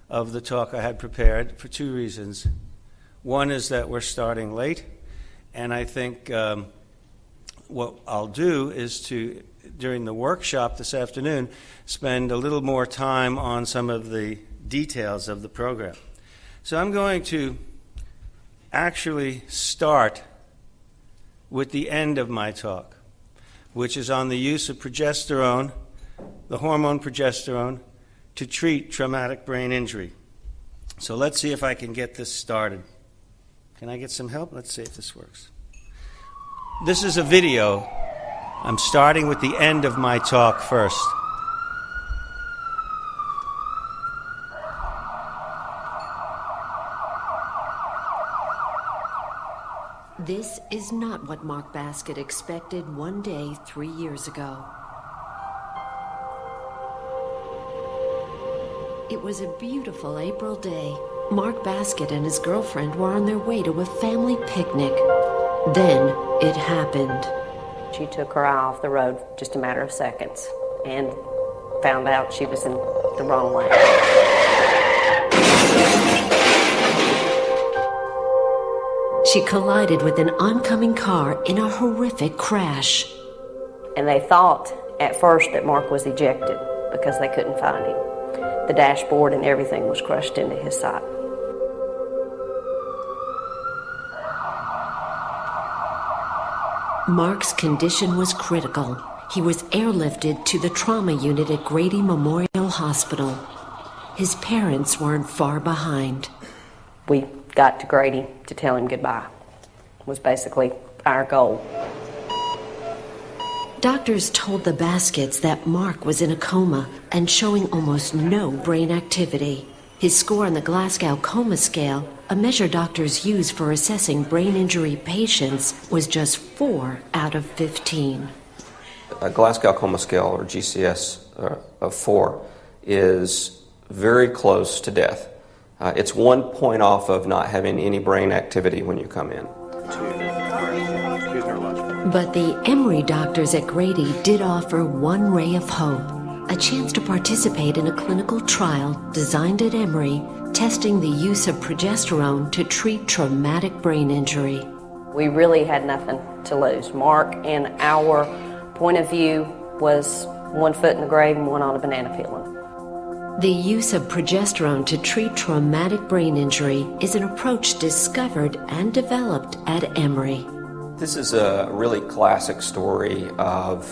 of the talk I had prepared for two reasons. One is that we're starting late, and I think what I'll do is to, during the workshop this afternoon, spend a little more time on some of the details of the program. So I'm going to actually start with the end of my talk, which is on the use of progesterone, the hormone progesterone, to treat traumatic brain injury. So let's see if I can get this started. Can I get some help? Let's see if this works. This is a video. I'm starting with the end of my talk first. This is not what Mark Baskett expected one day 3 years ago. It was a beautiful April day. Mark Baskett and his girlfriend were on their way to a family picnic. Then it happened. She took her eye off the road just a matter of seconds and found out she was in the wrong lane. She collided with an oncoming car in a horrific crash. And they thought at first that Mark was ejected because they couldn't find him. The dashboard and everything was crushed into his side. Mark's condition was critical. He was airlifted to the trauma unit at Grady Memorial Hospital. His parents weren't far behind. We got to Grady to tell him goodbye. Was basically our goal. Doctors told the Baskets that Mark was in a coma and showing almost no brain activity. His score on the Glasgow Coma Scale, a measure doctors use for assessing brain injury patients, was just 4 out of 15. A Glasgow Coma Scale, or GCS, of 4 is very close to death. It's 1 point off of not having any brain activity when you come in. But the Emory doctors at Grady did offer one ray of hope, a chance to participate in a clinical trial designed at Emory, testing the use of progesterone to treat traumatic brain injury. We really had nothing to lose. Mark, in our point of view, was 1 foot in the grave and 1 on a banana peeling. The use of progesterone to treat traumatic brain injury is an approach discovered and developed at Emory. This is a really classic story of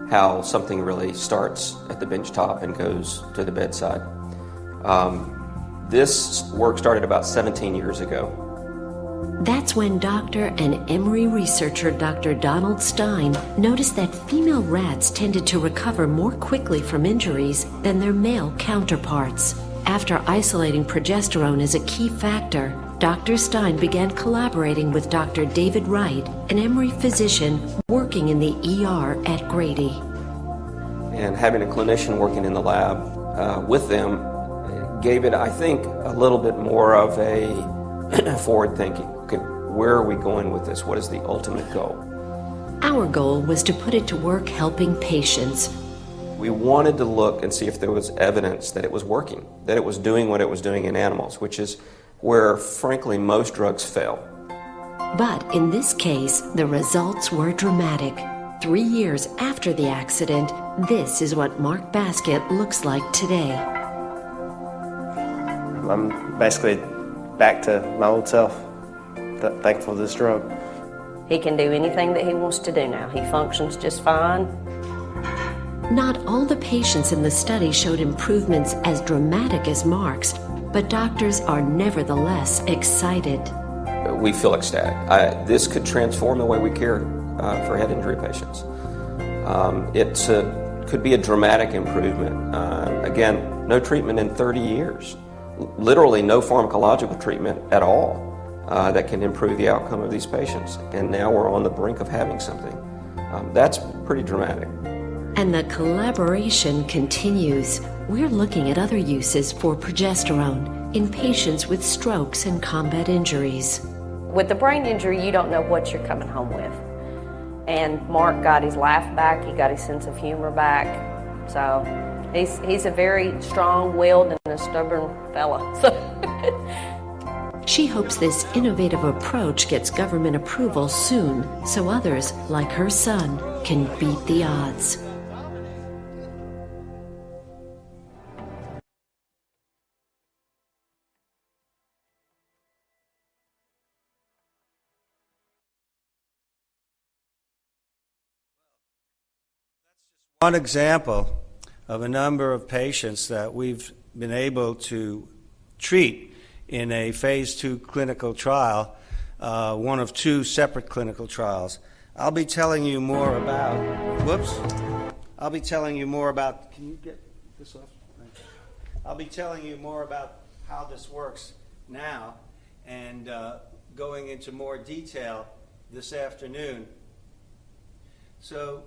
how something really starts at the bench top and goes to the bedside. This work started about 17 years ago. That's when doctor and Emory researcher Dr. d.Stein noticed that female rats tended to recover more quickly from injuries than their male counterparts. After isolating progesterone as a key factor, Dr. Stein began collaborating with Dr. David Wright, an Emory physician working in the ER at Grady. And having a clinician working in the lab with them gave it, I think, a little bit more of a forward thinking. Okay, where are we going with this? What is the ultimate goal? Our goal was to put it to work helping patients. We wanted to look and see if there was evidence that it was working, that it was doing what it was doing in animals, which is where, frankly, most drugs fail. But in this case, the results were dramatic. 3 years after the accident, this is what Mark Baskett looks like today. I'm basically back to my old self, thankful for this drug. He can do anything that he wants to do now. He functions just fine. Not all the patients in the study showed improvements as dramatic as Mark's, but doctors are nevertheless excited. We feel ecstatic. This could transform the way we care for head injury patients. It could be a dramatic improvement. Again, no treatment in 30 years. Literally no pharmacological treatment at all that can improve the outcome of these patients. And now we're on the brink of having something. That's pretty dramatic. And the collaboration continues. We're looking at other uses for progesterone in patients with strokes and combat injuries. With the brain injury, you don't know what you're coming home with. And Mark got his laugh back, he got his sense of humor back. So He's a very strong-willed and a stubborn fella. So. She hopes this innovative approach gets government approval soon so others, like her son, can beat the odds. One example of a number of patients that we've been able to treat in a phase 2 clinical trial, one of 2 separate clinical trials. I'll be telling you more about, can you get this off? I'll be telling you more about how this works now and going into more detail this afternoon. So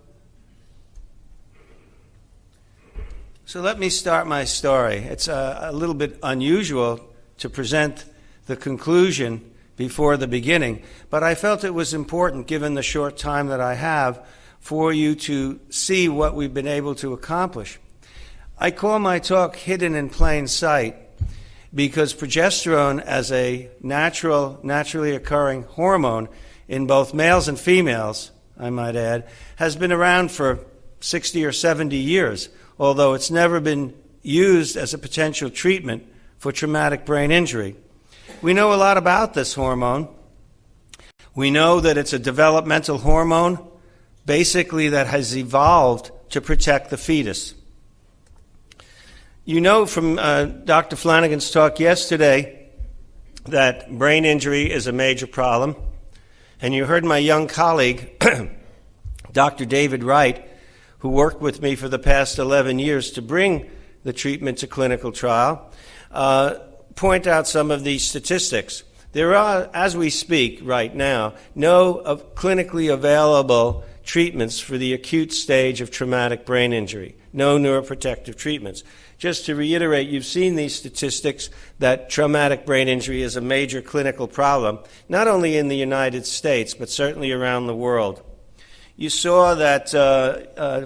let me start my story. It's a little bit unusual to present the conclusion before the beginning, but I felt it was important, given the short time that I have, for you to see what we've been able to accomplish. I call my talk Hidden in Plain Sight because progesterone, as a naturally occurring hormone in both males and females, I might add, has been around for 60 or 70 years, although it's never been used as a potential treatment for traumatic brain injury. We know a lot about this hormone. We know that it's a developmental hormone, basically that has evolved to protect the fetus. You know from Dr. Flanagan's talk yesterday that brain injury is a major problem, and you heard my young colleague, Dr. David Wright, who worked with me for the past 11 years to bring the treatment to clinical trial, point out some of these statistics. There are, as we speak right now, no clinically available treatments for the acute stage of traumatic brain injury, no neuroprotective treatments. Just to reiterate, you've seen these statistics that traumatic brain injury is a major clinical problem, not only in the United States, but certainly around the world. You saw that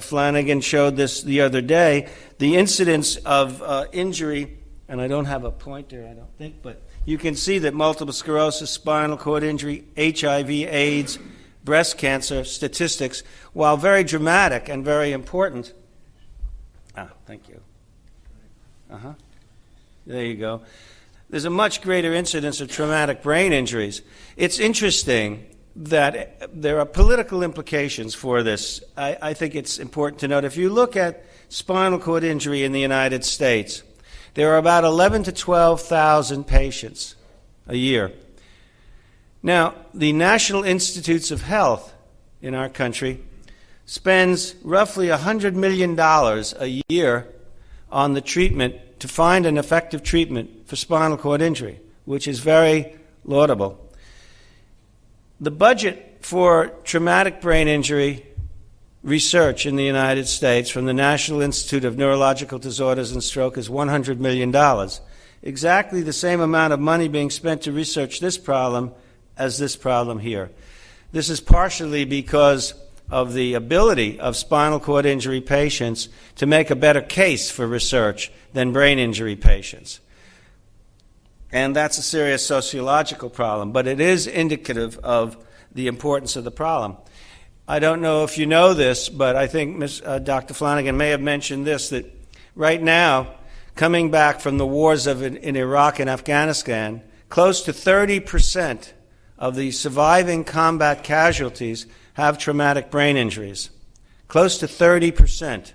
Flanagan showed this the other day, the incidence of injury, and I don't have a pointer, I don't think, but you can see that multiple sclerosis, spinal cord injury, HIV, AIDS, breast cancer statistics, while very dramatic and very important. Thank you. There you go. There's a much greater incidence of traumatic brain injuries. It's interesting that there are political implications for this. I think it's important to note. If you look at spinal cord injury in the United States, there are about 11 to 12,000 patients a year. Now, the National Institutes of Health in our country spends roughly $100 million a year on the treatment to find an effective treatment for spinal cord injury, which is very laudable. The budget for traumatic brain injury research in the United States from the National Institute of Neurological Disorders and Stroke is $100 million, exactly the same amount of money being spent to research this problem as this problem here. This is partially because of the ability of spinal cord injury patients to make a better case for research than brain injury patients. And that's a serious sociological problem, but it is indicative of the importance of the problem. I don't know if you know this, but I think Dr. Flanagan may have mentioned this, that right now, coming back from the wars in Iraq and Afghanistan, close to 30% of the surviving combat casualties have traumatic brain injuries. Close to 30%.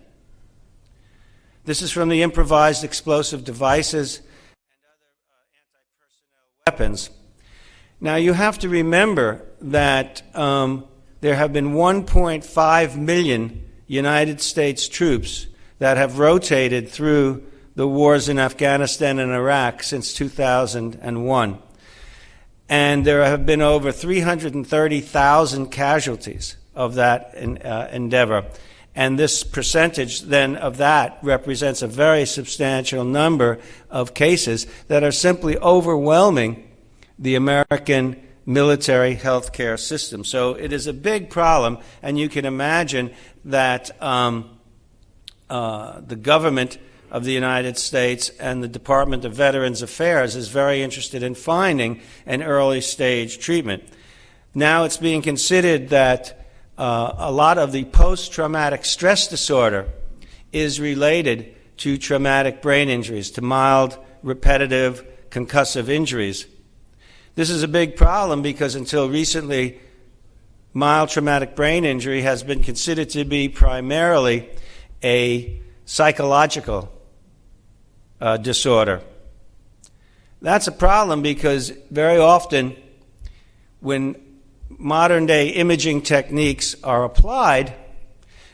This is from the improvised explosive devices and other anti-personnel weapons. Now, you have to remember that there have been 1.5 million United States troops that have rotated through the wars in Afghanistan and Iraq since 2001. And there have been over 330,000 casualties of that endeavor. And this percentage then of that represents a very substantial number of cases that are simply overwhelming the American military healthcare system. So it is a big problem, and you can imagine that the government of the United States and the Department of Veterans Affairs is very interested in finding an early stage treatment. Now it's being considered that a lot of the post-traumatic stress disorder is related to traumatic brain injuries, to mild, repetitive, concussive injuries. This is a big problem because until recently, mild traumatic brain injury has been considered to be primarily a psychological disorder. That's a problem because very often when modern-day imaging techniques are applied,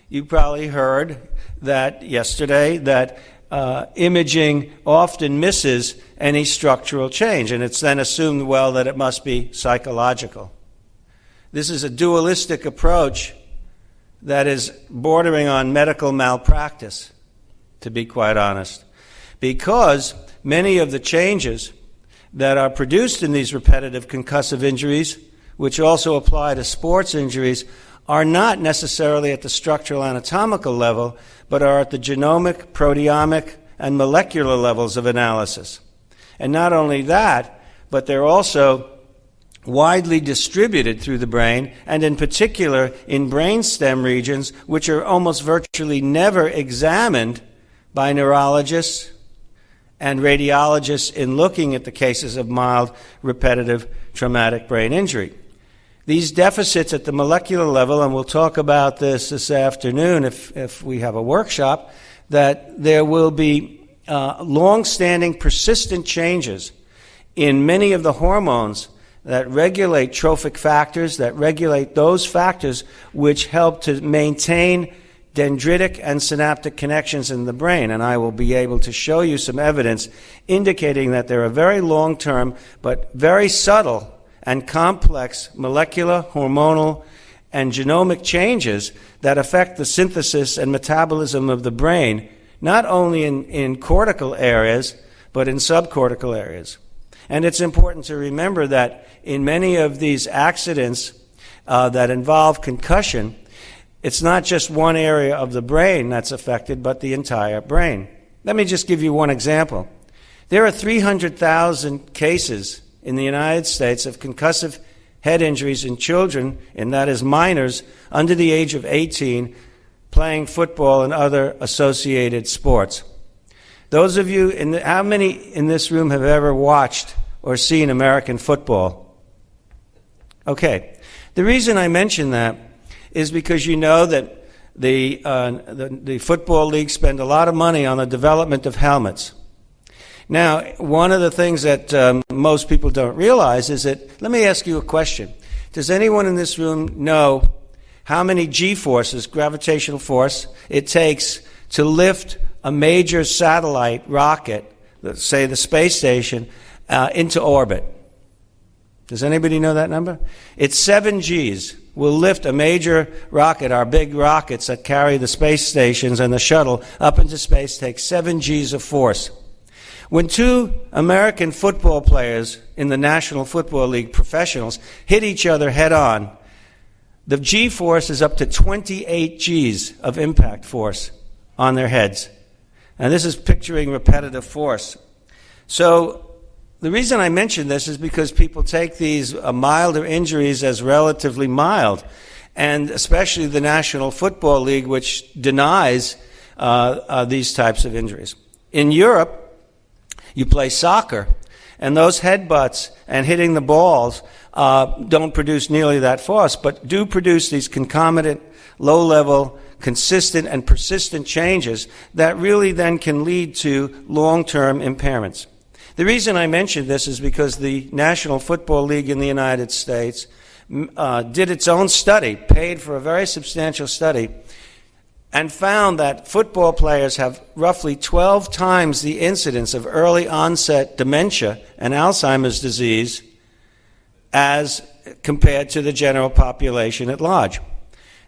you probably heard that yesterday that imaging often misses any structural change, and it's then assumed, well, that it must be psychological. This is a dualistic approach that is bordering on medical malpractice, to be quite honest, because many of the changes that are produced in these repetitive concussive injuries, which also apply to sports injuries, are not necessarily at the structural anatomical level, but are at the genomic, proteomic, and molecular levels of analysis. And not only that, but they're also widely distributed through the brain, and in particular in brainstem regions, which are almost virtually never examined by neurologists and radiologists in looking at the cases of mild, repetitive, traumatic brain injury. These deficits at the molecular level, and we'll talk about this afternoon if we have a workshop, that there will be long-standing persistent changes in many of the hormones that regulate trophic factors, that regulate those factors which help to maintain dendritic and synaptic connections in the brain. And I will be able to show you some evidence indicating that there are very long-term but very subtle and complex molecular, hormonal, and genomic changes that affect the synthesis and metabolism of the brain, not only in cortical areas, but in subcortical areas. And it's important to remember that in many of these accidents that involve concussion, it's not just one area of the brain that's affected, but the entire brain. Let me just give you one example. There are 300,000 cases in the United States of concussive head injuries in children, and that is minors under the age of 18, playing football and other associated sports. Those of you, how many in this room have ever watched or seen American football? Okay. The reason I mention that is because you know that the Football League spend a lot of money on the development of helmets. Now, one of the things that most people don't realize is that, let me ask you a question. Does anyone in this room know how many G-forces, gravitational force, it takes to lift a major satellite rocket, let's say the space station, into orbit? Does anybody know that number? It's 7 Gs. Will lift a major rocket, our big rockets that carry the space stations and the shuttle up into space, take 7 Gs of force. When 2 American football players in the National Football League, professionals, hit each other head on, the G-force is up to 28 Gs of impact force on their heads. And this is picturing repetitive force. So the reason I mention this is because people take these milder injuries as relatively mild, and especially the National Football League, which denies these types of injuries. In Europe, you play soccer, and those headbutts and hitting the balls don't produce nearly that force, but do produce these concomitant, low-level, consistent, and persistent changes that really then can lead to long-term impairments. The reason I mention this is because the National Football League in the United States did its own study, paid for a very substantial study, and found that football players have roughly 12 times the incidence of early onset dementia and Alzheimer's disease as compared to the general population at large.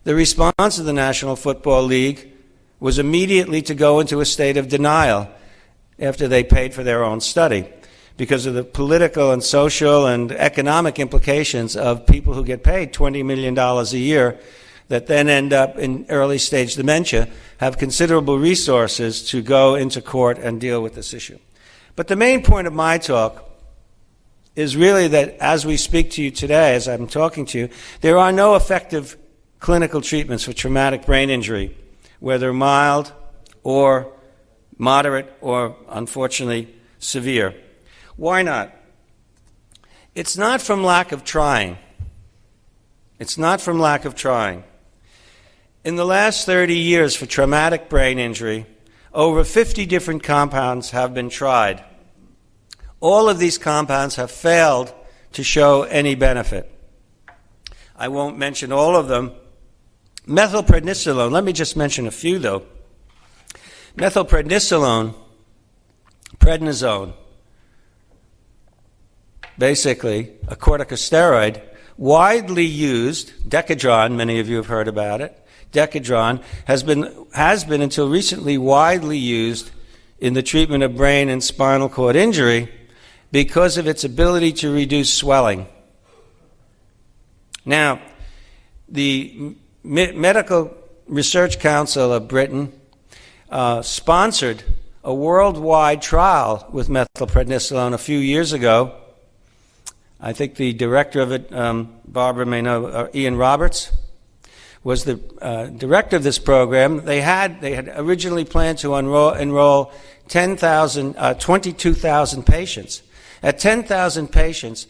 The response of the National Football League was immediately to go into a state of denial after they paid for their own study because of the political and social and economic implications of people who get paid $20 million a year that then end up in early stage dementia have considerable resources to go into court and deal with this issue. But the main point of my talk is really that as we speak to you today, as I'm talking to you, there are no effective clinical treatments for traumatic brain injury, whether mild or moderate or, unfortunately, severe. Why not? It's not from lack of trying. It's not from lack of trying. In the last 30 years for traumatic brain injury, over 50 different compounds have been tried. All of these compounds have failed to show any benefit. I won't mention all of them. Methylprednisolone, let me just mention a few though. Methylprednisolone, prednisone, basically a corticosteroid, widely used, Decadron, many of you have heard about it. Decadron has been until recently widely used in the treatment of brain and spinal cord injury because of its ability to reduce swelling. Now, the Medical Research Council of Britain sponsored a worldwide trial with methylprednisolone a few years ago. I think the director of it, Barbara may know, Ian Roberts, was the director of this program. They had originally planned to enroll 22,000 patients. At 10,000 patients,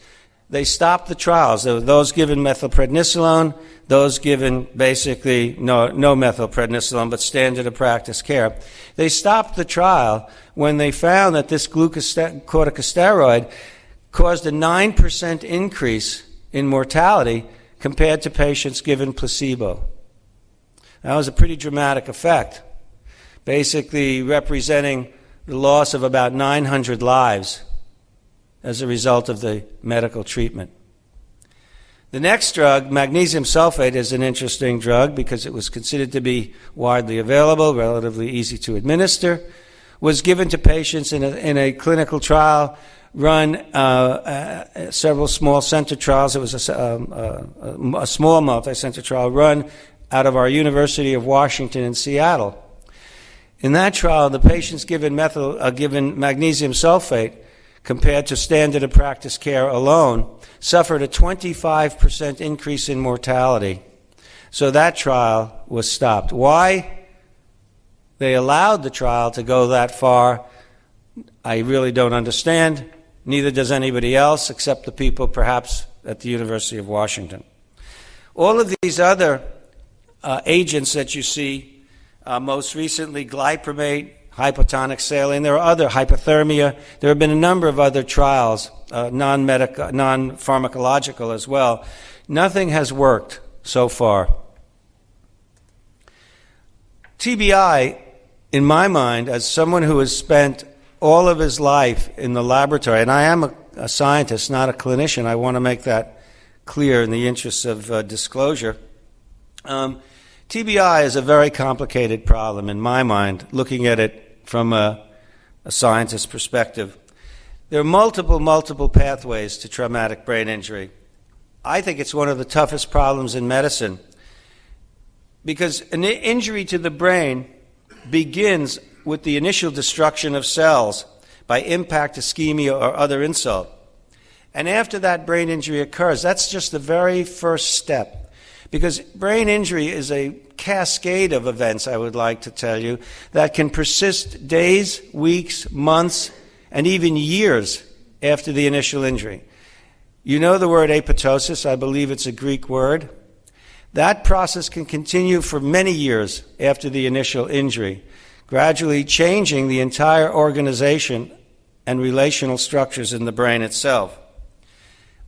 they stopped the trials. There were those given methylprednisolone, those given basically no methylprednisolone, but standard of practice care. They stopped the trial when they found that this corticosteroid caused a 9% increase in mortality compared to patients given placebo. That was a pretty dramatic effect, basically representing the loss of about 900 lives as a result of the medical treatment. The next drug, magnesium sulfate, is an interesting drug because it was considered to be widely available, relatively easy to administer, was given to patients in a clinical trial run several small center trials. It was a small multi-center trial run out of our University of Washington in Seattle. In that trial, the patients given magnesium sulfate compared to standard of practice care alone suffered a 25% increase in mortality. So that trial was stopped. Why they allowed the trial to go that far, I really don't understand. Neither does anybody else except the people perhaps at the University of Washington. All of these other agents that you see, most recently glypramate, hypotonic saline, there are other, hypothermia, there have been a number of other trials, non-pharmacological as well. Nothing has worked so far. TBI, in my mind, as someone who has spent all of his life in the laboratory, and I am a scientist, not a clinician, I want to make that clear in the interests of disclosure. TBI is a very complicated problem in my mind, looking at it from a scientist's perspective. There are multiple pathways to traumatic brain injury. I think it's one of the toughest problems in medicine because an injury to the brain begins with the initial destruction of cells by impact, ischemia, or other insult. And after that brain injury occurs, that's just the very first step. Because brain injury is a cascade of events, I would like to tell you, that can persist days, weeks, months, and even years after the initial injury. You know the word apoptosis, I believe it's a Greek word. That process can continue for many years after the initial injury, gradually changing the entire organization and relational structures in the brain itself.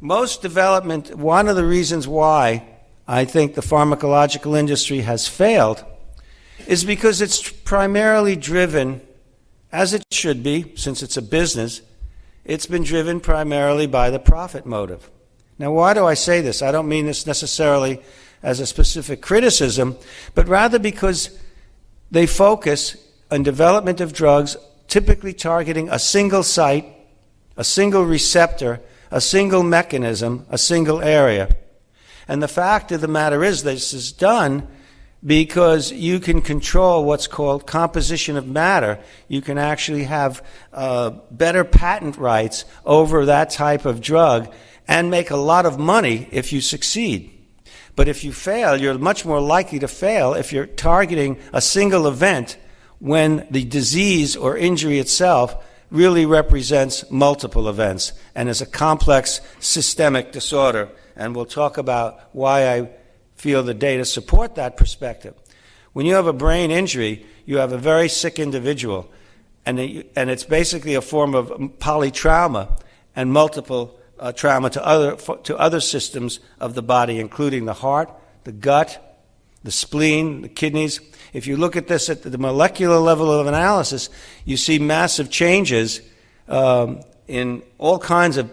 Most development, one of the reasons why I think the pharmacological industry has failed is because it's primarily driven, as it should be, since it's a business, it's been driven primarily by the profit motive. Now, why do I say this? I don't mean this necessarily as a specific criticism, but rather because they focus on development of drugs typically targeting a single site, a single receptor, a single mechanism, a single area. And the fact of the matter is, this is done because you can control what's called composition of matter. You can actually have better patent rights over that type of drug and make a lot of money if you succeed. But if you fail, you're much more likely to fail if you're targeting a single event when the disease or injury itself really represents multiple events and is a complex systemic disorder. And we'll talk about why I feel the data support that perspective. When you have a brain injury, you have a very sick individual, and it's basically a form of polytrauma and multiple trauma to other systems of the body, including the heart, the gut, the spleen, the kidneys. If you look at this at the molecular level of analysis, you see massive changes in all kinds of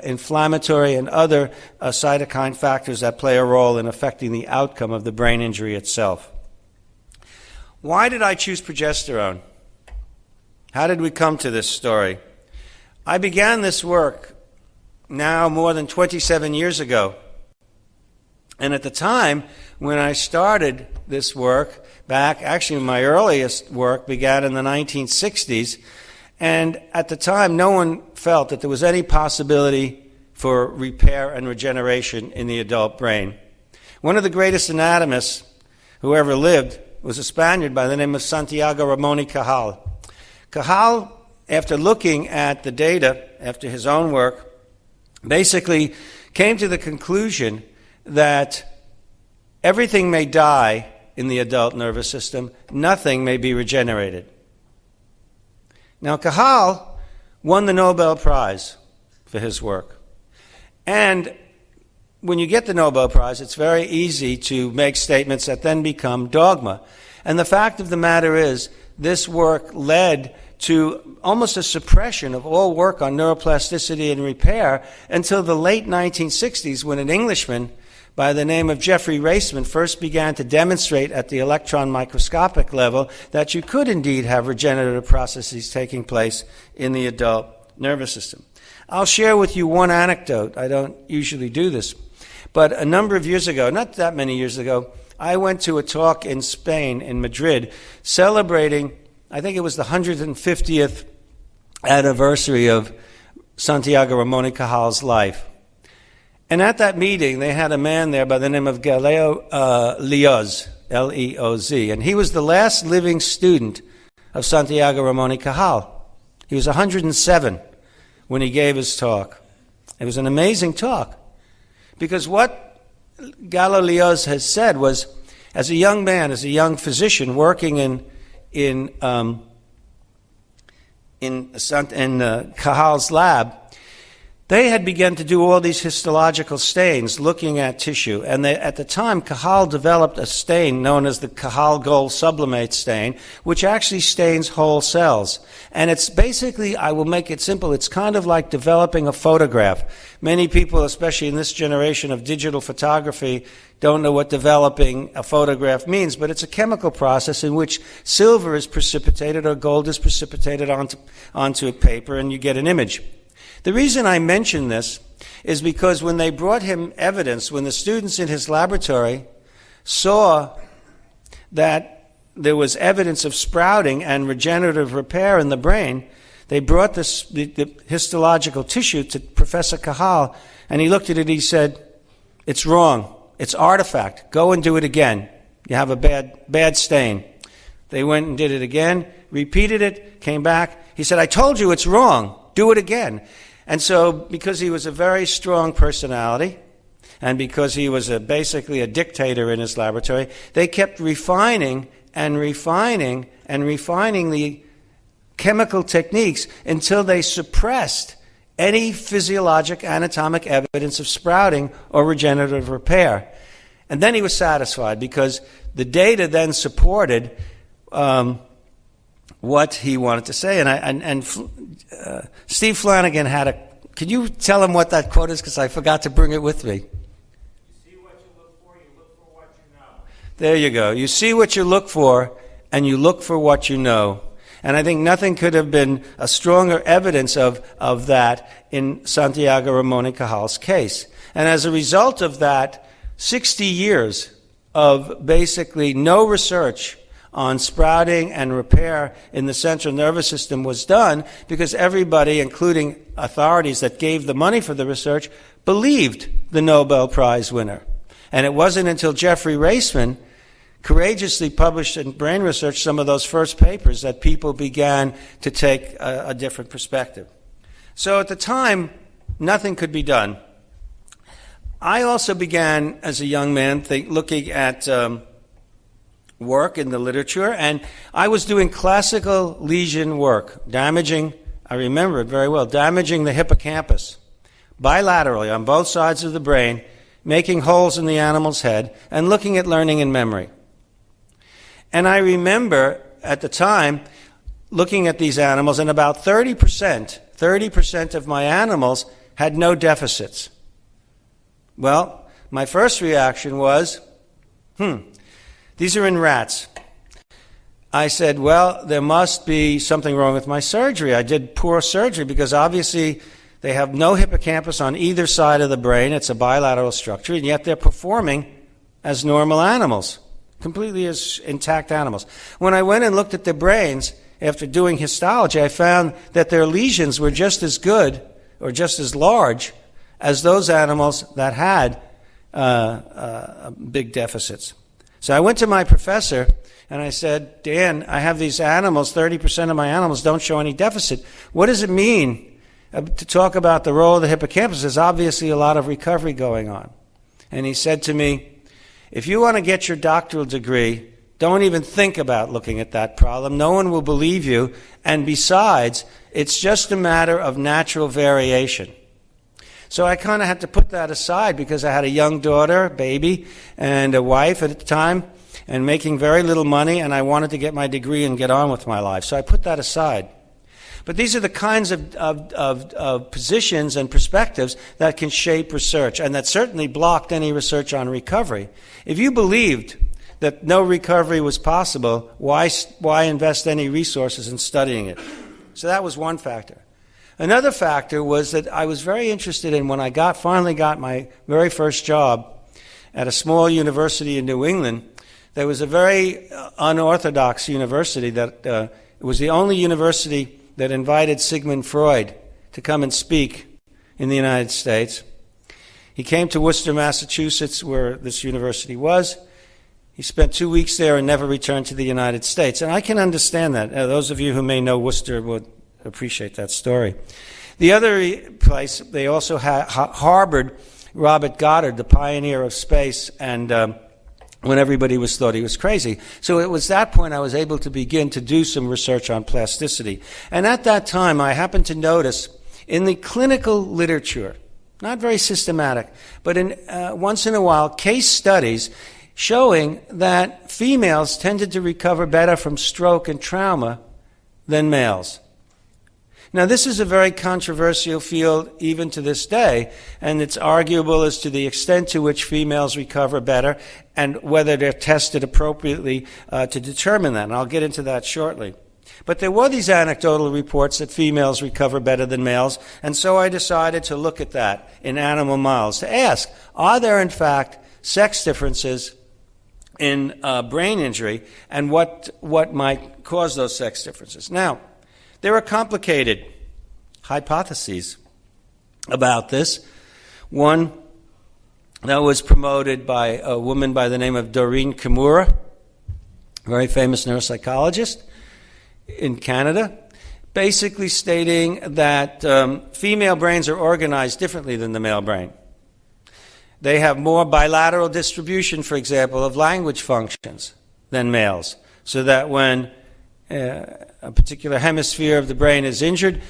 inflammatory and other cytokine factors that play a role in affecting the outcome of the brain injury itself. Why did I choose progesterone? How did we come to this story? I began this work now more than 27 years ago. And at the time when I started this work, actually my earliest work began in the 1960s, and at the time no one felt that there was any possibility for repair and regeneration in the adult brain. One of the greatest anatomists who ever lived was a Spaniard by the name of Santiago Ramon y Cajal. Cajal, after looking at the data, after his own work, basically came to the conclusion that everything may die in the adult nervous system, nothing may be regenerated. Now, Cajal won the Nobel Prize for his work. And when you get the Nobel Prize, it's very easy to make statements that then become dogma. And the fact of the matter is, this work led to almost a suppression of all work on neuroplasticity and repair until the late 1960s, when an Englishman by the name of Jeffrey Raceman first began to demonstrate at the electron microscopic level that you could indeed have regenerative processes taking place in the adult nervous system. I'll share with you one anecdote. I don't usually do this. But a number of years ago, not that many years ago, I went to a talk in Spain, in Madrid, celebrating, I think it was the 150th anniversary of Santiago Ramon y Cajal's life. And at that meeting, they had a man there by the name of Galileo Leoz, L-E-O-Z, and he was the last living student of Santiago Ramon y Cajal. He was 107 when he gave his talk. It was an amazing talk, because what Galileo has said was, as a young man, as a young physician working in Cajal's lab, they had begun to do all these histological stains looking at tissue. And at the time, Cajal developed a stain known as the Cajal gold sublimate stain, which actually stains whole cells. And it's basically, I will make it simple, it's kind of like developing a photograph. Many people, especially in this generation of digital photography, don't know what developing a photograph means, but it's a chemical process in which silver is precipitated or gold is precipitated onto a paper, and you get an image. The reason I mention this is because when they brought him evidence, when the students in his laboratory saw that there was evidence of sprouting and regenerative repair in the brain, they brought the histological tissue to Professor Cajal, and he looked at it and he said, "It's wrong. It's artifact. Go and do it again. You have a bad stain." They went and did it again, repeated it, came back. He said, "I told you it's wrong. Do it again." And so, because he was a very strong personality, and because he was basically a dictator in his laboratory, they kept refining and refining and refining the chemical techniques until they suppressed any physiologic anatomic evidence of sprouting or regenerative repair. And then he was satisfied, because the data then supported what he wanted to say. And Steve Flanagan can you tell him what that quote is, because I forgot to bring it with me. You see what you look for what you know. There you go. You see what you look for, and you look for what you know. And I think nothing could have been a stronger evidence of that in Santiago Ramon y Cajal's case. And as a result of that 60 years of basically no research on sprouting and repair in the central nervous system was done because everybody, including authorities that gave the money for the research, believed the Nobel Prize winner. And it wasn't until Jeffrey Raceman courageously published in Brain Research some of those first papers that people began to take a different perspective. So at the time, nothing could be done. I also began, as a young man, looking at work in the literature, and I was doing classical lesion work, damaging, I remember it very well, damaging the hippocampus bilaterally on both sides of the brain, making holes in the animal's head, and looking at learning and memory. And I remember at the time looking at these animals, and about 30% of my animals had no deficits. Well, my first reaction was, these are in rats. I said, well, there must be something wrong with my surgery. I did poor surgery because obviously they have no hippocampus on either side of the brain. It's a bilateral structure, and yet they're performing as normal animals, completely as intact animals. When I went and looked at their brains after doing histology, I found that their lesions were just as good or just as large as those animals that had big deficits. So I went to my professor and I said, Dan, I have these animals, 30% of my animals don't show any deficit. What does it mean to talk about the role of the hippocampus? There's obviously a lot of recovery going on. And he said to me, if you want to get your doctoral degree, don't even think about looking at that problem. No one will believe you. And besides, it's just a matter of natural variation. So I kind of had to put that aside because I had a young daughter, baby, and a wife at the time, and making very little money, and I wanted to get my degree and get on with my life. So I put that aside. But these are the kinds of positions and perspectives that can shape research, and that certainly blocked any research on recovery. If you believed that no recovery was possible, why invest any resources in studying it? So that was one factor. Another factor was that I was very interested in, when I finally got my very first job at a small university in New England, there was a very unorthodox university that it was the only university that invited Sigmund Freud to come and speak in the United States. He came to Worcester, Massachusetts, where this university was. He spent 2 weeks there and never returned to the United States. And I can understand that. Those of you who may know Worcester would appreciate that story. The other place, they also harbored Robert Goddard, the pioneer of space, and when everybody thought he was crazy. So it was that point I was able to begin to do some research on plasticity. And at that time, I happened to notice in the clinical literature, not very systematic, but once in a while, case studies showing that females tended to recover better from stroke and trauma than males. Now, this is a very controversial field even to this day, and it's arguable as to the extent to which females recover better and whether they're tested appropriately to determine that, and I'll get into that shortly. But there were these anecdotal reports that females recover better than males, and so I decided to look at that in animal models to ask, are there in fact sex differences in brain injury, and what might cause those sex differences? Now, there are complicated hypotheses about this. One that was promoted by a woman by the name of Doreen Kimura, a very famous neuropsychologist in Canada, basically stating that female brains are organized differently than the male brain. They have more bilateral distribution, for example, of language functions than males, so that when a particular hemisphere of the brain is injured,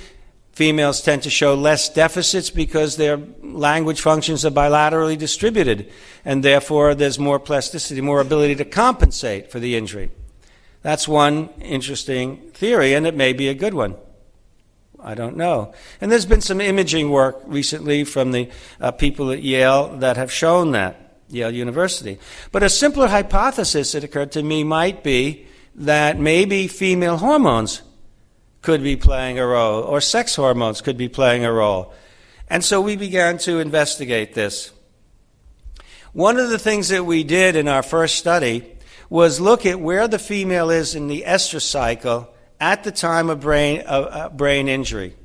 females tend to show less deficits because their language functions are bilaterally distributed, and therefore there's more plasticity, more ability to compensate for the injury. That's one interesting theory, and it may be a good one. I don't know. And there's been some imaging work recently from the people at Yale that have shown that, Yale University. But a simpler hypothesis that occurred to me might be that maybe female hormones could be playing a role, or sex hormones could be playing a role. And so we began to investigate this. One of the things that we did in our first study was look at where the female is in the estrous cycle at the time of brain injury.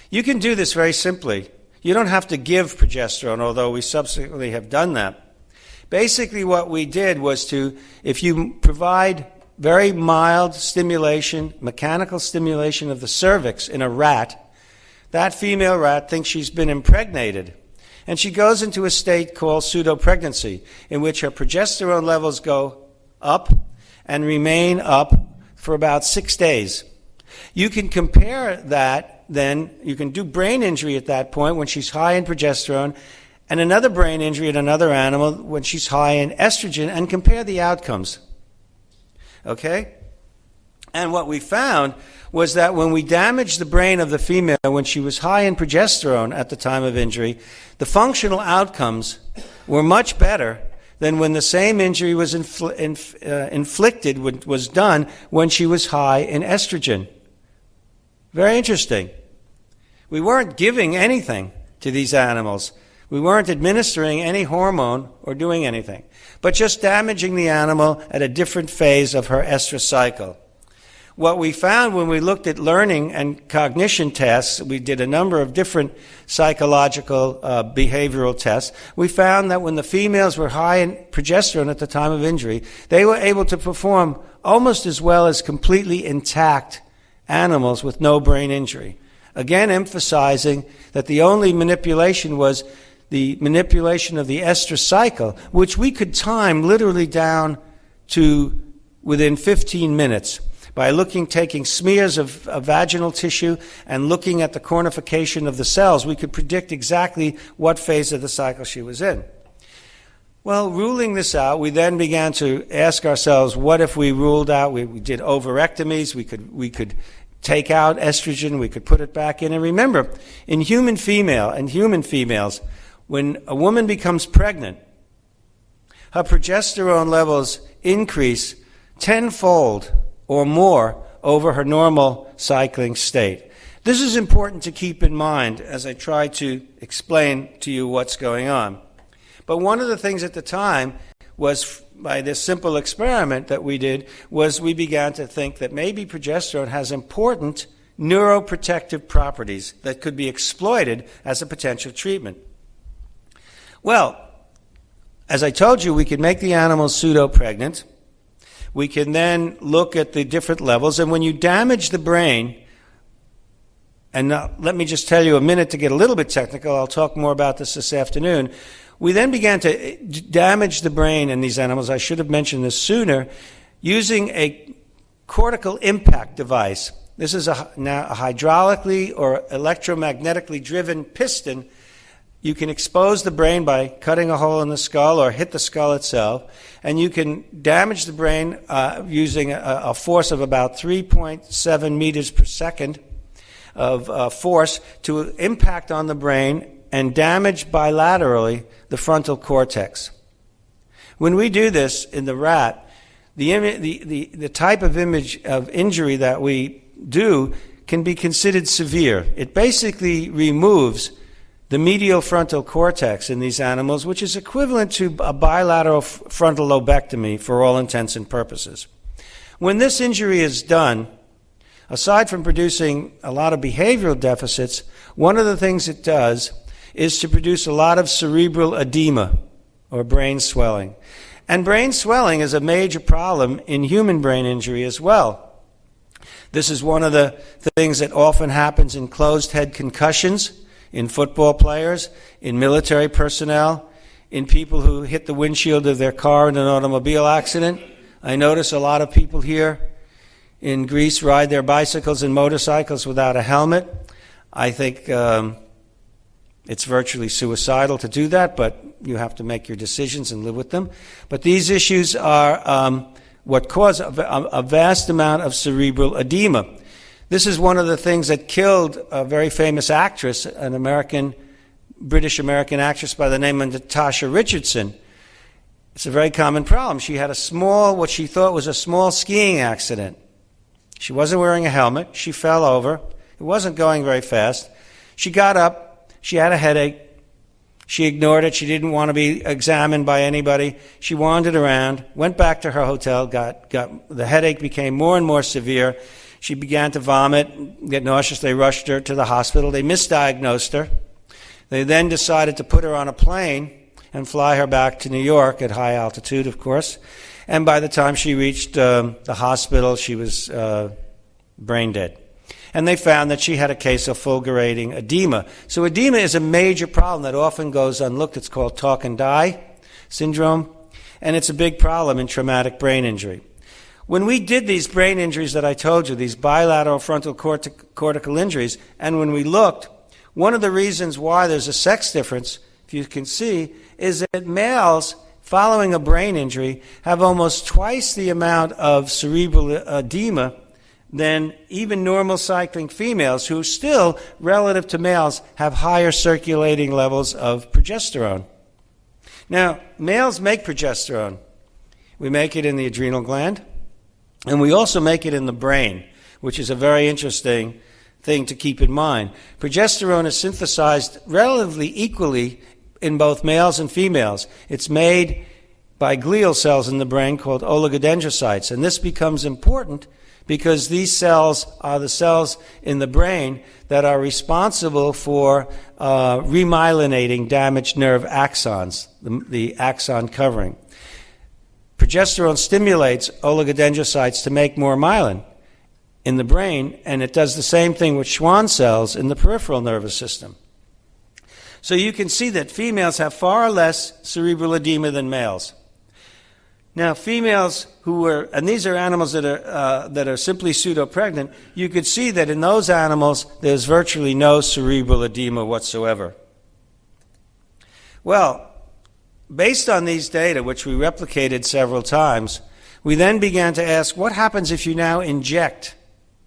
You can do this very simply. You don't have to give progesterone, although we subsequently have done that. Basically what we did was if you provide very mild stimulation, mechanical stimulation of the cervix in a rat, that female rat thinks she's been impregnated. And she goes into a state called pseudopregnancy, in which her progesterone levels go up and remain up for about 6 days. You can compare that then, you can do brain injury at that point when she's high in progesterone, and another brain injury in another animal when she's high in estrogen, and compare the outcomes. Okay? And what we found was that when we damaged the brain of the female when she was high in progesterone at the time of injury, the functional outcomes were much better than when the same injury was inflicted, was done when she was high in estrogen. Very interesting. We weren't giving anything to these animals. We weren't administering any hormone or doing anything, but just damaging the animal at a different phase of her estrous cycle. What we found when we looked at learning and cognition tests, we did a number of different psychological behavioral tests. We found that when the females were high in progesterone at the time of injury, they were able to perform almost as well as completely intact animals with no brain injury. Again, emphasizing that the only manipulation was the manipulation of the estrous cycle, which we could time literally down to within 15 minutes. By taking smears of vaginal tissue and looking at the cornification of the cells, we could predict exactly what phase of the cycle she was in. Well, ruling this out, we then began to ask ourselves, what if we ruled out, we did ovarectomies, we could take out estrogen, we could put it back in. And remember, in human females, when a woman becomes pregnant, her progesterone levels increase tenfold or more over her normal cycling state. This is important to keep in mind as I try to explain to you what's going on. But one of the things at the time was, by this simple experiment that we did, was we began to think that maybe progesterone has important neuroprotective properties that could be exploited as a potential treatment. Well, as I told you, we could make the animals pseudo-pregnant. We can then look at the different levels, and when you damage the brain, and let me just tell you a minute to get a little bit technical, I'll talk more about this afternoon. We then began to damage the brain in these animals, I should have mentioned this sooner, using a cortical impact device. This is now a hydraulically or electromagnetically driven piston. You can expose the brain by cutting a hole in the skull or hit the skull itself, and you can damage the brain using a force of about 3.7 meters per second of force to impact on the brain and damage bilaterally the frontal cortex. When we do this in the rat, the type of injury that we do can be considered severe. It basically removes the medial frontal cortex in these animals, which is equivalent to a bilateral frontal lobectomy for all intents and purposes. When this injury is done, aside from producing a lot of behavioral deficits, one of the things it does is to produce a lot of cerebral edema, or brain swelling. And brain swelling is a major problem in human brain injury as well. This is one of the things that often happens in closed head concussions, in football players, in military personnel, in people who hit the windshield of their car in an automobile accident. I notice a lot of people here in Greece ride their bicycles and motorcycles without a helmet. I think it's virtually suicidal to do that, but you have to make your decisions and live with them. But these issues are what cause a vast amount of cerebral edema. This is one of the things that killed a very famous actress, an British-American actress by the name of Natasha Richardson. It's a very common problem. She had what she thought was a small skiing accident. She wasn't wearing a helmet. She fell over. It wasn't going very fast. She got up. She had a headache. She ignored it. She didn't want to be examined by anybody. She wandered around, went back to her hotel, the headache became more and more severe. She began to vomit, get nauseous. They rushed her to the hospital. They misdiagnosed her. They then decided to put her on a plane and fly her back to New York at high altitude, of course. And by the time she reached the hospital, she was brain dead. And they found that she had a case of fulgurating edema. So edema is a major problem that often goes unlooked. It's called talk and die syndrome, and it's a big problem in traumatic brain injury. When we did these brain injuries that I told you, these bilateral frontal cortical injuries, and when we looked, one of the reasons why there's a sex difference, if you can see, is that males following a brain injury have almost twice the amount of cerebral edema than even normal cycling females, who still, relative to males, have higher circulating levels of progesterone. Now, males make progesterone. We make it in the adrenal gland, and we also make it in the brain, which is a very interesting thing to keep in mind. Progesterone is synthesized relatively equally in both males and females. It's made by glial cells in the brain called oligodendrocytes, and this becomes important because these cells are the cells in the brain that are responsible for remyelinating damaged nerve axons, the axon covering. Progesterone stimulates oligodendrocytes to make more myelin in the brain, and it does the same thing with Schwann cells in the peripheral nervous system. So you can see that females have far less cerebral edema than males. Now, females and these are animals that are simply pseudo-pregnant, you could see that in those animals there's virtually no cerebral edema whatsoever. Well, based on these data, which we replicated several times, we then began to ask, what happens if you now inject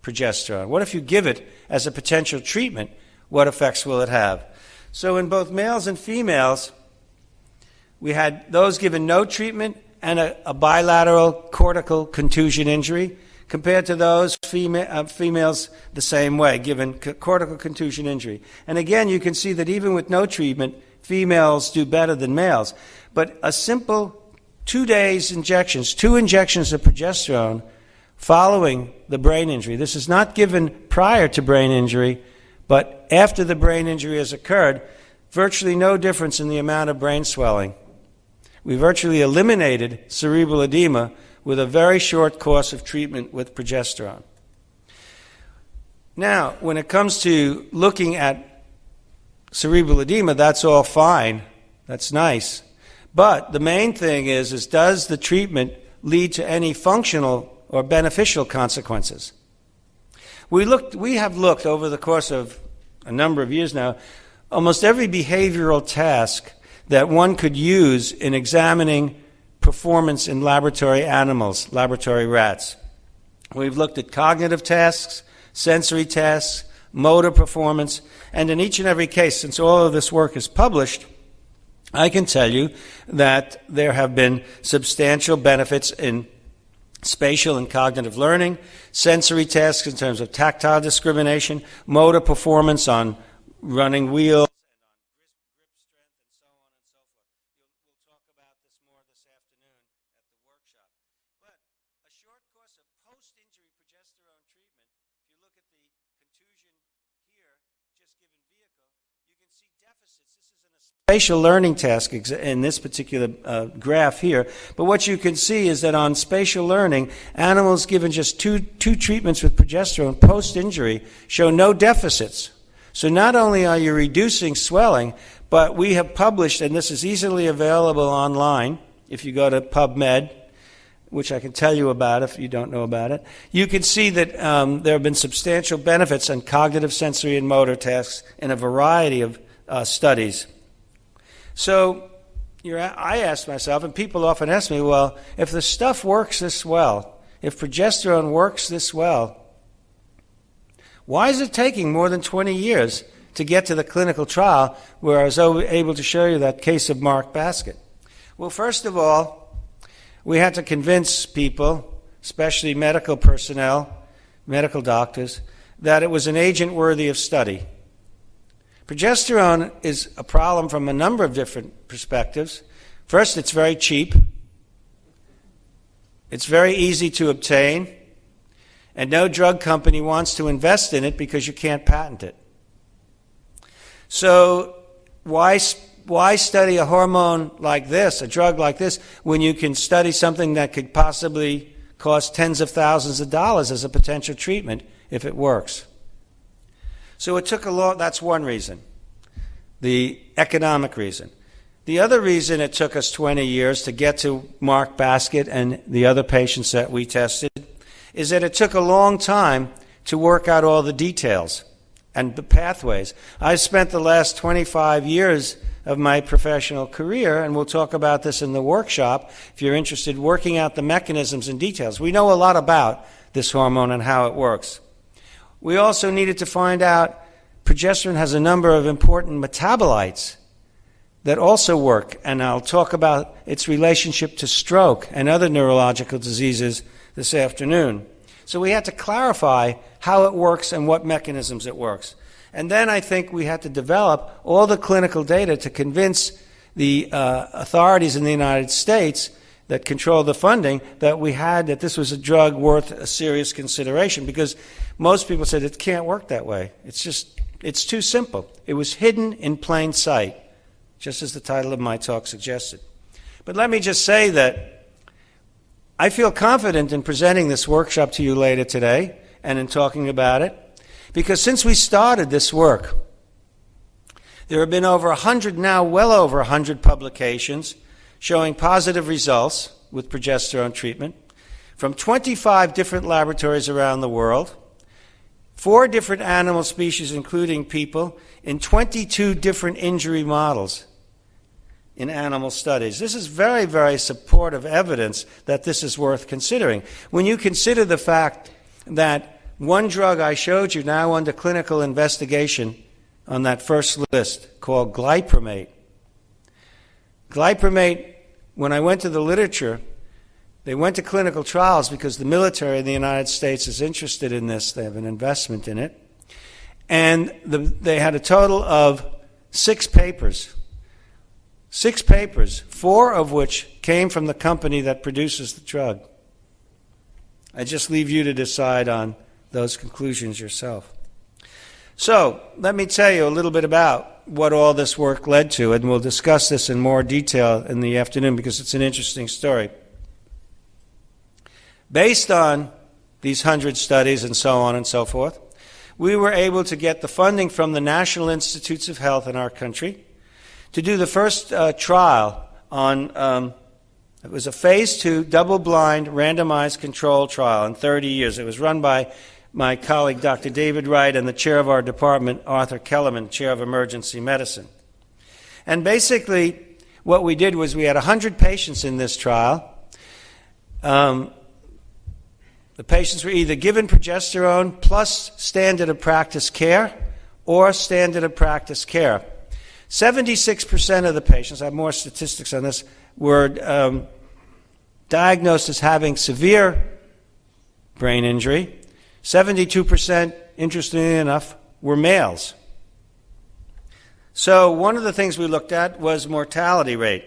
progesterone? What if you give it as a potential treatment? What effects will it have? So in both males and females, we had those given no treatment and a bilateral cortical contusion injury, compared to those females the same way, given cortical contusion injury. And again, you can see that even with no treatment, females do better than males. But a simple 2 days injections, 2 injections of progesterone following the brain injury. This is not given prior to brain injury, but after the brain injury has occurred, virtually no difference in the amount of brain swelling. We virtually eliminated cerebral edema with a very short course of treatment with progesterone. Now, when it comes to looking at cerebral edema, that's all fine. That's nice. But the main thing is does the treatment lead to any functional or beneficial consequences? We have looked over the course of a number of years now, almost every behavioral task that one could use in examining performance in laboratory animals, laboratory rats. We've looked at cognitive tasks, sensory tasks, motor performance, and in each and every case, since all of this work is published, I can tell you that there have been substantial benefits in spatial and cognitive learning, sensory tasks in terms of tactile discrimination, motor performance on running wheels, spatial learning task in this particular graph here. But what you can see is that on spatial learning, animals given just two treatments with progesterone post-injury show no deficits. So not only are you reducing swelling, but we have published, and this is easily available online, if you go to PubMed, which I can tell you about if you don't know about it, you can see that there have been substantial benefits on cognitive, sensory, and motor tasks in a variety of studies. So I asked myself, and people often ask me, well, if the stuff works this well, if progesterone works this well, why is it taking more than 20 years to get to the clinical trial where I was able to show you that case of Mark Basket? Well, first of all, we had to convince people, especially medical personnel, medical doctors, that it was an agent worthy of study. Progesterone is a problem from a number of different perspectives. First, it's very cheap. It's very easy to obtain. And no drug company wants to invest in it because you can't patent it. So why study a hormone like this, a drug like this, when you can study something that could possibly cost tens of thousands of dollars as a potential treatment if it works? So it took that's one reason, the economic reason. The other reason it took us 20 years to get to Mark Baskett and the other patients that we tested is that it took a long time to work out all the details and the pathways. I spent the last 25 years of my professional career, and we'll talk about this in the workshop if you're interested, working out the mechanisms and details. We know a lot about this hormone and how it works. We also needed to find out progesterone has a number of important metabolites that also work, and I'll talk about its relationship to stroke and other neurological diseases this afternoon. So we had to clarify how it works and what mechanisms it works. And then I think we had to develop all the clinical data to convince the authorities in the United States that control the funding that this was a drug worth a serious consideration, because most people said it can't work that way. It's too simple. It was hidden in plain sight, just as the title of my talk suggested. But let me just say that I feel confident in presenting this workshop to you later today and in talking about it, because since we started this work, there have been over 100 now, well over 100 publications showing positive results with progesterone treatment from 25 different laboratories around the world, 4 different animal species, including people, in 22 different injury models in animal studies. This is very, very supportive evidence that this is worth considering. When you consider the fact that one drug I showed you now under clinical investigation on that first list called glypramate. Glypramate, when I went to the literature, they went to clinical trials because the military in the United States is interested in this. They have an investment in it. And they had a total of 6 papers. 6 papers, 4 of which came from the company that produces the drug. I just leave you to decide on those conclusions yourself. So, let me tell you a little bit about what all this work led to, and we'll discuss this in more detail in the afternoon because it's an interesting story. Based on these 100 studies and so on and so forth, we were able to get the funding from the National Institutes of Health in our country to do the first trial on, it was a phase 2 double-blind randomized controlled trial in 30 years. It was run by my colleague Dr. David Wright and the chair of our department, Arthur Kellerman, chair of emergency medicine. And basically what we did was we had 100 patients in this trial. The patients were either given progesterone plus standard of practice care or standard of practice care. 76% of the patients, I have more statistics on this, were diagnosed as having severe brain injury. 72%, interestingly enough, were males. So one of the things we looked at was mortality rate.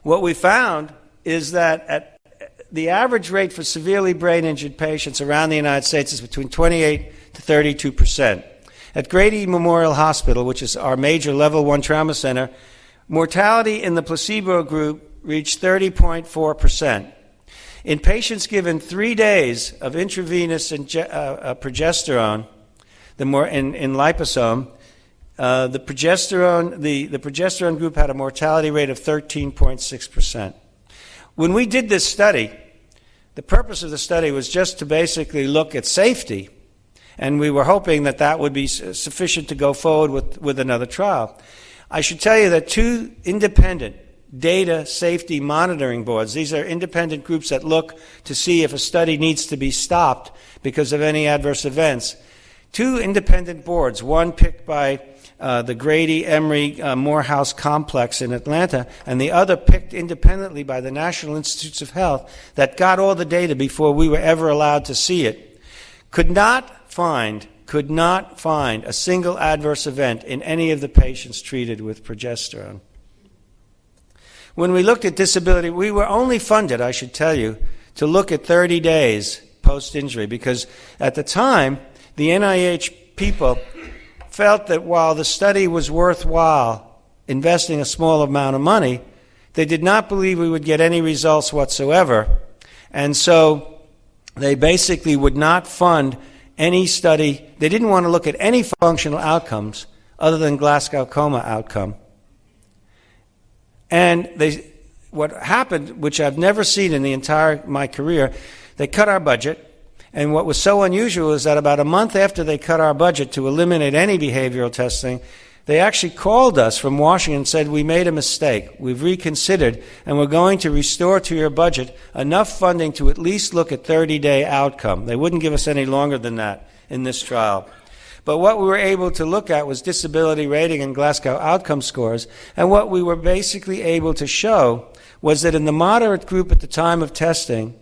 What we found is that at the average rate for severely brain-injured patients around the United States is between 28 to 32%. At Grady Memorial Hospital, which is our major level 1 trauma center, mortality in the placebo group reached 30.4%. In patients given 3 days of intravenous progesterone, in liposome, the progesterone group had a mortality rate of 13.6%. When we did this study, the purpose of the study was just to basically look at safety, and we were hoping that that would be sufficient to go forward with another trial. I should tell you that 2 independent data safety monitoring boards, these are independent groups that look to see if a study needs to be stopped because of any adverse events. 2 independent boards, one picked by the Grady Emory Morehouse Complex in Atlanta, and the other picked independently by the National Institutes of Health, that got all the data before we were ever allowed to see it, could not find could not find a single adverse event in any of the patients treated with progesterone. When we looked at disability, we were only funded, I should tell you, to look at 30 days post-injury, because at the time, the NIH people felt that while the study was worthwhile investing a small amount of money, they did not believe we would get any results whatsoever. And so they basically would not fund any study. They didn't want to look at any functional outcomes other than Glasgow coma outcome. And what happened, which I've never seen in the entire my career, they cut our budget. And what was so unusual is that about a month after they cut our budget to eliminate any behavioral testing, they actually called us from Washington and said, we made a mistake. We've reconsidered, and we're going to restore to your budget enough funding to at least look at 30-day outcome. They wouldn't give us any longer than that in this trial. But what we were able to look at was disability rating and Glasgow outcome scores, and what we were basically able to show was that in the moderate group at the time of testing,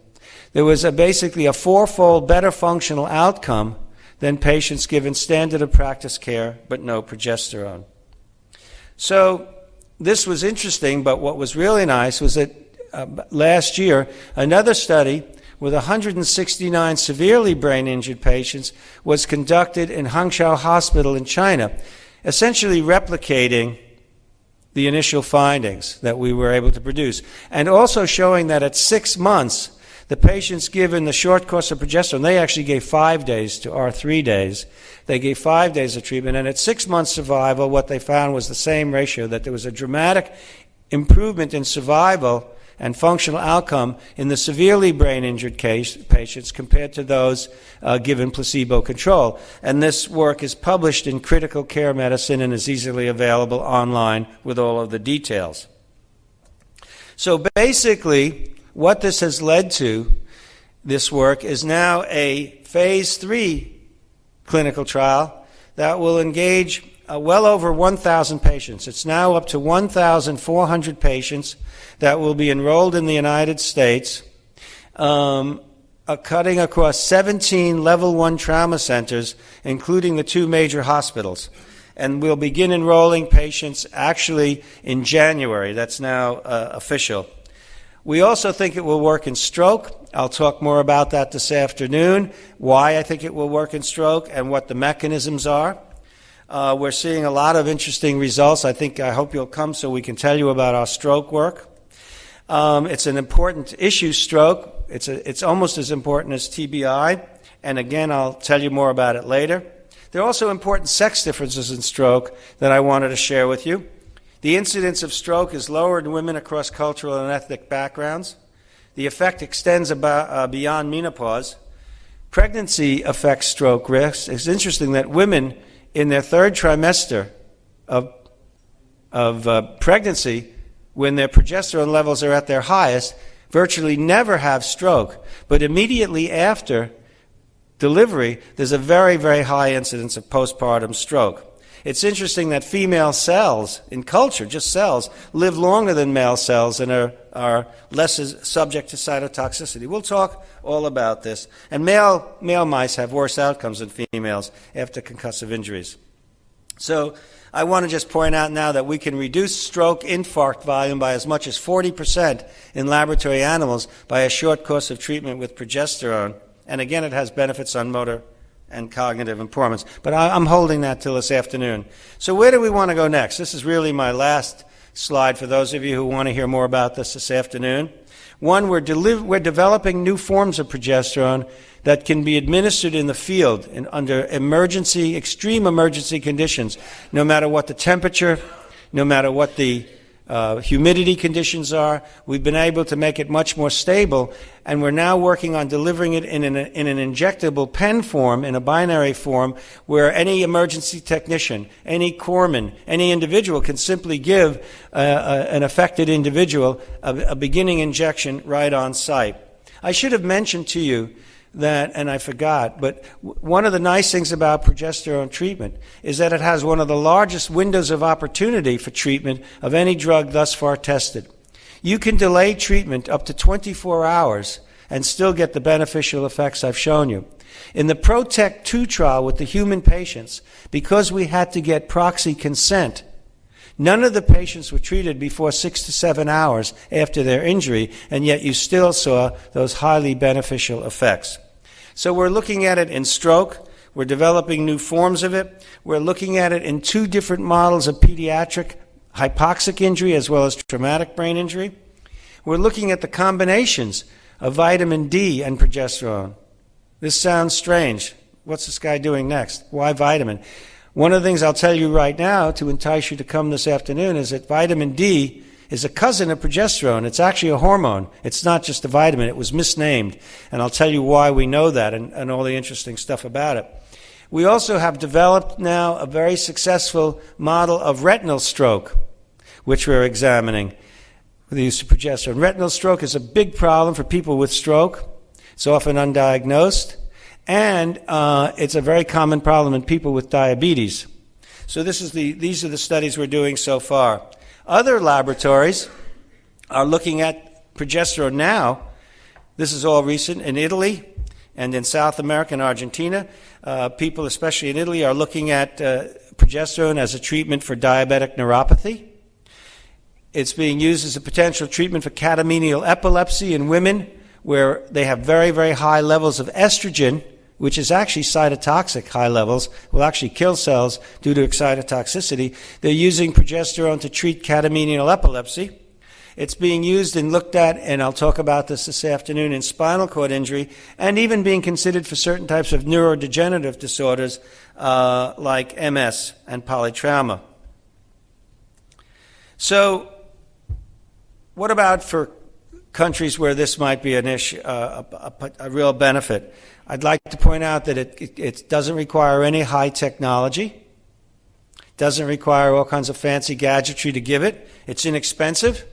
there was basically a fourfold better functional outcome than patients given standard of practice care but no progesterone. So this was interesting, but what was really nice was that last year, another study with 169 severely brain-injured patients was conducted in Hangzhou Hospital in China, essentially replicating the initial findings that we were able to produce, and also showing that at 6 months, the patients given the short course of progesterone, they actually gave 5 days to our 3 days. They gave 5 days of treatment, and at 6 months survival, what they found was the same ratio, that there was a dramatic improvement in survival and functional outcome in the severely brain-injured patients compared to those given placebo control. And this work is published in Critical Care Medicine and is easily available online with all of the details. So basically, what this has led to, this work, is now a phase 3 clinical trial that will engage well over 1,000 patients. It's now up to 1,400 patients that will be enrolled in the United States, cutting across 17 level 1 trauma centers, including the 2 major hospitals. And we'll begin enrolling patients actually in January. That's now official. We also think it will work in stroke. I'll talk more about that this afternoon, why I think it will work in stroke and what the mechanisms are. We're seeing a lot of interesting results. I hope you'll come so we can tell you about our stroke work. It's an important issue, stroke. It's almost as important as TBI, and again, I'll tell you more about it later. There are also important sex differences in stroke that I wanted to share with you. The incidence of stroke is lower in women across cultural and ethnic backgrounds. The effect extends beyond menopause. Pregnancy affects stroke risks. It's interesting that women in their 3rd trimester of pregnancy, when their progesterone levels are at their highest, virtually never have stroke. But immediately after delivery, there's a very, very high incidence of postpartum stroke. It's interesting that female cells in culture, just cells, live longer than male cells and are less subject to cytotoxicity. We'll talk all about this. And male mice have worse outcomes than females after concussive injuries. So I want to just point out now that we can reduce stroke infarct volume by as much as 40% in laboratory animals by a short course of treatment with progesterone. And again, it has benefits on motor and cognitive impairments. But I'm holding that till this afternoon. So where do we want to go next? This is really my last slide for those of you who want to hear more about this afternoon. One, we're developing new forms of progesterone that can be administered in the field under extreme emergency conditions, no matter what the temperature, no matter what the humidity conditions are. We've been able to make it much more stable, and we're now working on delivering it in an injectable pen form, in a binary form, where any emergency technician, any corpsman, any individual can simply give an affected individual a beginning injection right on site. I should have mentioned to you that, and I forgot, but one of the nice things about progesterone treatment is that it has one of the largest windows of opportunity for treatment of any drug thus far tested. You can delay treatment up to 24 hours and still get the beneficial effects I've shown you. In the PROTECT 2 trial with the human patients, because we had to get proxy consent, none of the patients were treated before 6 to 7 hours after their injury, and yet you still saw those highly beneficial effects. So we're looking at it in stroke. We're developing new forms of it. We're looking at it in 2 different models of pediatric hypoxic injury as well as traumatic brain injury. We're looking at the combinations of vitamin D and progesterone. This sounds strange. What's this guy doing next? Why vitamin? One of the things I'll tell you right now to entice you to come this afternoon is that vitamin D is a cousin of progesterone. It's actually a hormone. It's not just a vitamin. It was misnamed. And I'll tell you why we know that and all the interesting stuff about it. We also have developed now a very successful model of retinal stroke, which we're examining with the use of progesterone. Retinal stroke is a big problem for people with stroke. It's often undiagnosed. And it's a very common problem in people with diabetes. So these are the studies we're doing so far. Other laboratories are looking at progesterone now. This is all recent in Italy and in South America and Argentina. People, especially in Italy, are looking at progesterone as a treatment for diabetic neuropathy. It's being used as a potential treatment for catamenial epilepsy in women where they have very, very high levels of estrogen, which is actually cytotoxic. High levels will actually kill cells due to excitotoxicity. They're using progesterone to treat catamenial epilepsy. It's being used and looked at, and I'll talk about this afternoon, in spinal cord injury, and even being considered for certain types of neurodegenerative disorders like MS and polytrauma. So what about for countries where this might be an issue, a real benefit? I'd like to point out that it doesn't require any high technology, doesn't require all kinds of fancy gadgetry to give it. It's inexpensive.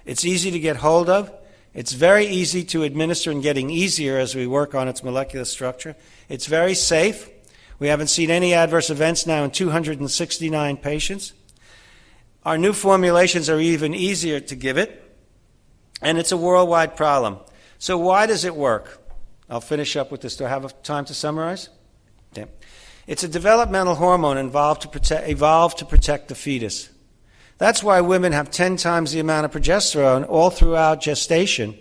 It's easy to get hold of. It's very easy to administer and getting easier as we work on its molecular structure. It's very safe. We haven't seen any adverse events now in 269 patients. Our new formulations are even easier to give it, and it's a worldwide problem. So why does it work? I'll finish up with this. Do I have time to summarize? Yeah. It's a developmental hormone evolved to protect the fetus. That's why women have 10 times the amount of progesterone all throughout gestation.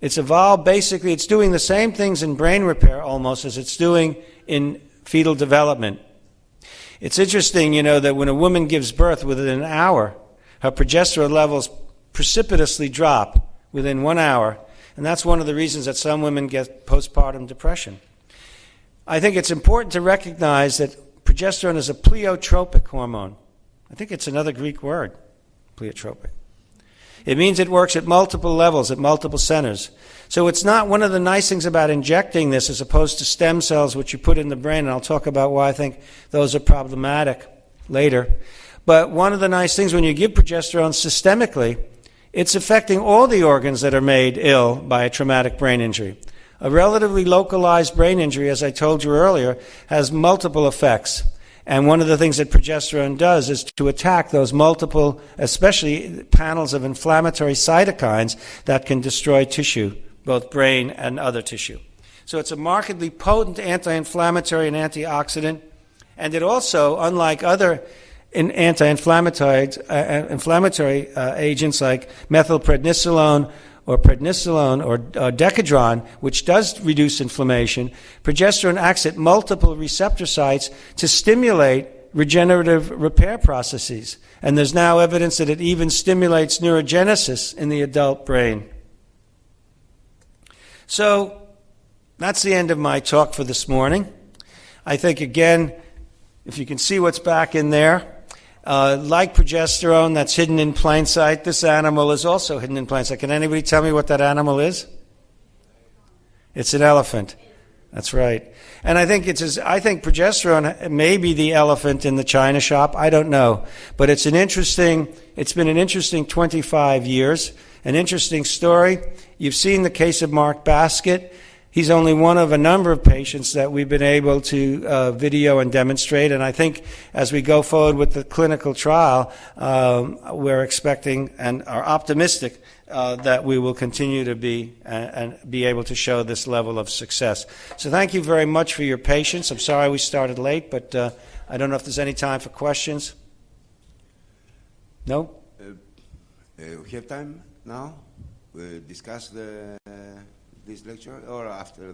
It's evolved, basically, it's doing the same things in brain repair almost as it's doing in fetal development. It's interesting, that when a woman gives birth within an hour, her progesterone levels precipitously drop within 1 hour. And that's one of the reasons that some women get postpartum depression. I think it's important to recognize that progesterone is a pleiotropic hormone. I think it's another Greek word, pleiotropic. It means it works at multiple levels, at multiple centers. So it's not one of the nice things about injecting this as opposed to stem cells, which you put in the brain, and I'll talk about why I think those are problematic later. But one of the nice things when you give progesterone systemically, it's affecting all the organs that are made ill by a traumatic brain injury. A relatively localized brain injury, as I told you earlier, has multiple effects. And one of the things that progesterone does is to attack those multiple, especially panels of inflammatory cytokines that can destroy tissue, both brain and other tissue. So it's a markedly potent anti-inflammatory and antioxidant. And it also, unlike other anti-inflammatory agents like methylprednisolone or prednisolone or decadron, which does reduce inflammation, progesterone acts at multiple receptor sites to stimulate regenerative repair processes. And there's now evidence that it even stimulates neurogenesis in the adult brain. So that's the end of my talk for this morning. I think, again, if you can see what's back in there, like progesterone that's hidden in plain sight, this animal is also hidden in plain sight. Can anybody tell me what that animal is? It's an elephant. That's right. And I think progesterone may be the elephant in the china shop. I don't know. But it's been an interesting 25 years, an interesting story. You've seen the case of Mark Baskett. He's only one of a number of patients that we've been able to video and demonstrate, and I think as we go forward with the clinical trial, we're expecting and are optimistic that we will continue to be and be able to show this level of success. So thank you very much for your patience. I'm sorry we started late, but I don't know if there's any time for questions. No? We have time now. We'll discuss this lecture or after the